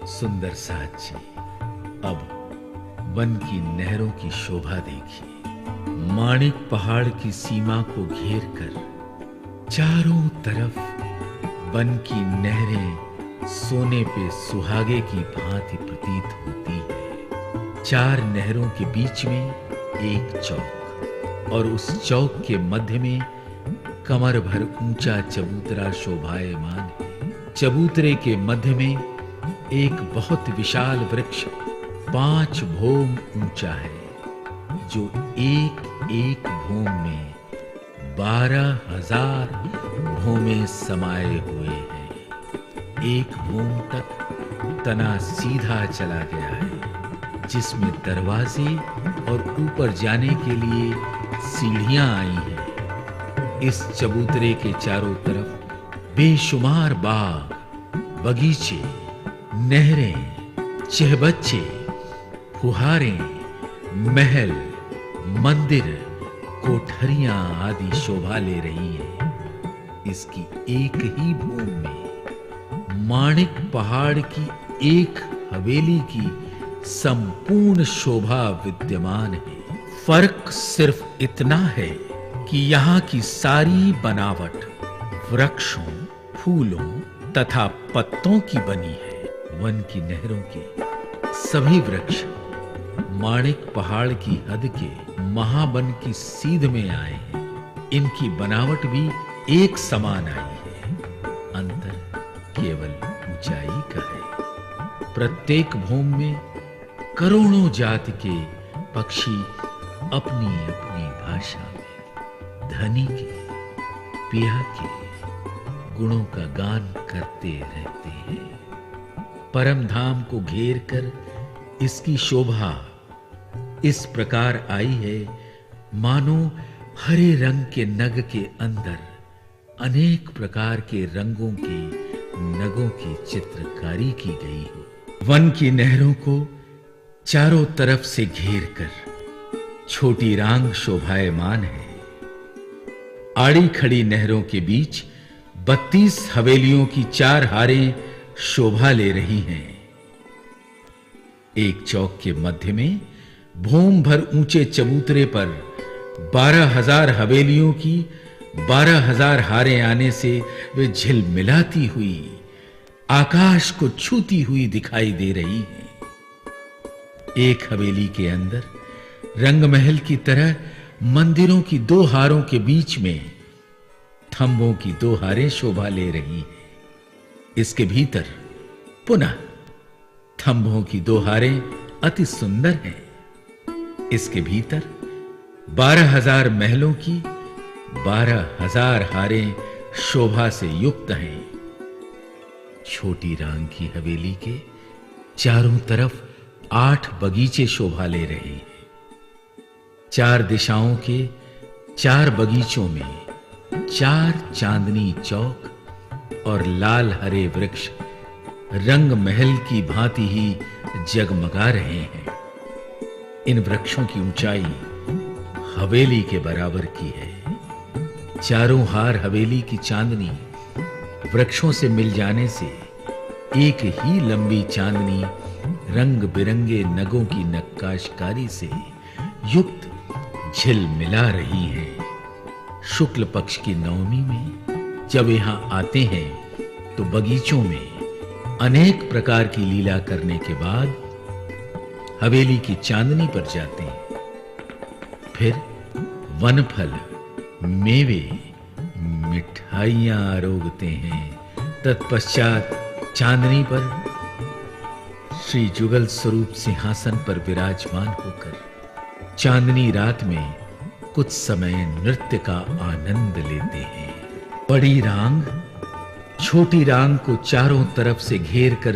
सुंदर साथ जी, अब वन की नहरों की शोभा देखिए। माणिक पहाड़ की सीमा को घेर कर चारों तरफ वन की नहरें सोने पे सुहागे की भांति प्रतीत होती है। चार नहरों के बीच में एक चौक और उस चौक के मध्य में कमर भर ऊंचा चबूतरा शोभायमान है। चबूतरे के मध्य में एक बहुत विशाल वृक्ष 5 भोम ऊंचा है, जो एक एक भोम में 12,000 भोमे समाये हुए हैं। एक भोम तक तना सीधा चला गया है, जिसमें दरवाजे और ऊपर जाने के लिए सीढ़ियां आई हैं। इस चबूतरे के चारों तरफ बेशुमार बाग, बगीचे, नहरें, चहबच्चे, फुहारें, महल, मंदिर, कोठरियां आदि शोभा ले रही हैं। इसकी एक ही भूमि में माणिक पहाड़ की एक हवेली की संपूर्ण शोभा विद्यमान है। फर्क सिर्फ इतना है कि यहाँ की सारी बनावट वृक्षों, फूलों तथा पत्तों की बनी है। वन की नहरों के सभी वृक्ष माणिक पहाड़ की हद के महावन की सीध में आए हैं। इनकी बनावट भी एक समान आई है, अंतर केवल ऊंचाई का है। प्रत्येक भूमि में करोड़ों जाति के पक्षी अपनी अपनी भाषा में धनी के, पिया के गुणों का गान करते रहते हैं। परम धाम को घेर कर इसकी शोभा इस प्रकार आई है, मानो हरे रंग के नग के अंदर अनेक प्रकार के रंगों के नगों की चित्रकारी की गई हो। वन की नहरों को चारों तरफ से घेर कर छोटी रांग शोभायमान है। आड़ी खड़ी नहरों के बीच 32 हवेलियों की 4 हारें शोभा ले रही हैं। एक चौक के मध्य में भूम भर ऊंचे चबूतरे पर 12,000 हवेलियों की 12,000 हारें आने से वे झिलमिलाती हुई आकाश को छूती हुई दिखाई दे रही हैं। एक हवेली के अंदर रंगमहल की तरह मंदिरों की 2 हारों के बीच में थंबों की 2 हारें शोभा ले रही हैं। इसके भीतर पुनः थंबों की 2 हारें अति सुंदर हैं। इसके भीतर 12,000 महलों की 12,000 हारें शोभा से युक्त हैं। छोटी रांग की हवेली के चारों तरफ 8 बगीचे शोभा ले रहे हैं। 4 दिशाओं के 4 बगीचों में 4 चांदनी चौक और लाल हरे वृक्ष रंग महल की भांति ही जगमगा रहे हैं। इन वृक्षों की ऊंचाई हवेली के बराबर की है। चारों हार हवेली की चांदनी वृक्षों से मिल जाने से एक ही लंबी चांदनी रंग बिरंगे नगों की नक्काशकारी से युक्त झिलमिला रही है। शुक्ल पक्ष की नवमी में जब यहां आते हैं तो बगीचों में अनेक प्रकार की लीला करने के बाद हवेली की चांदनी पर जाते हैं। फिर वनफल, मेवे, मिठाइयां आरोगते हैं। तत्पश्चात चांदनी पर श्री जुगल स्वरूप सिंहासन पर विराजमान होकर चांदनी रात में कुछ समय नृत्य का आनंद लेते हैं। बड़ी रांग छोटी रांग को चारों तरफ से घेर कर